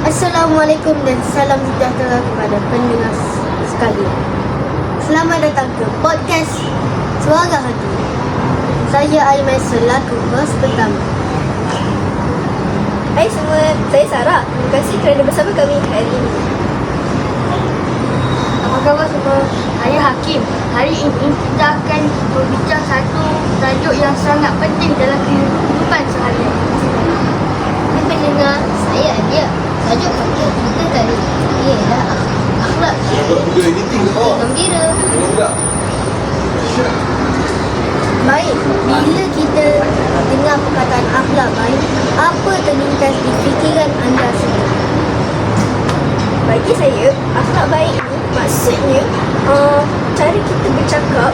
Assalamualaikum dan salam sejahtera kepada pendengar sekalian. Selamat datang ke podcast Suara Hati. Saya Aiman selaku host pertama. Hai semua, saya Sarah. Terima kasih kerana bersama kami hari ini. Apa khabar semua? Saya Hakim. Hari ini kita akan berbincang satu tajuk yang sangat penting dalam kehidupan seharian. Pendengar, saya Adia. Tajuk podcast kita kali ini ialah akhlak gembira. Baik, bila kita dengar perkataan akhlak baik, apa terlintas di fikiran anda semua? Bagi saya, akhlak baik ini maksudnya cara kita bercakap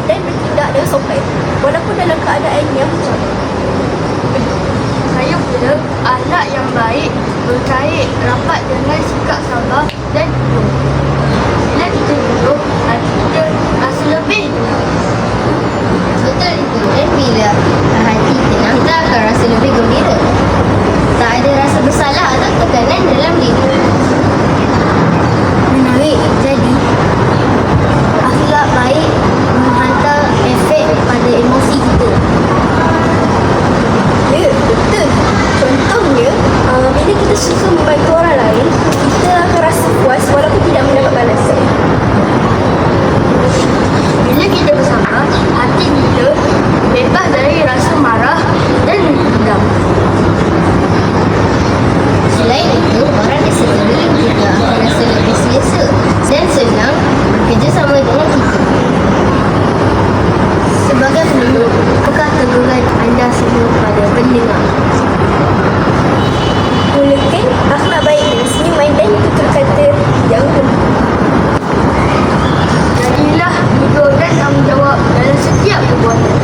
dan bertindak dengan sopan walaupun dalam keadaan yang bercampur. Saya pula, akhlak yang baik berkait rapat dengan sikap sabar dan duduk. Bila kita duduk, hati kita rasa lebih tenang. Betul itu. Dan bila hati tenang, kita akan rasa lebih gembira. Tak ada rasa bersalah atau tekanan dalam diri. Menarik. Jadi, akhlak baik menghantar efek pada emosi kita. Ya, betul. Contohnya, bila kita suka membantu orang lain, kita akan rasa puas walaupun tidak mendapat balasan. Bila kita bersabar, hati kita bebas dari rasa marah dan dendam. Selain itu, orang di sekeliling kita akan rasa lebih selesa dan senang bekerjasama dengan kita. Sebagai penutup, apakah teguran anda semua kepada pendengar? Mulakan akhlak baik dengan senyuman dan tutur kata yang lembut. Jadilah jujur dan tanggungjawab dalam setiap perbuatan.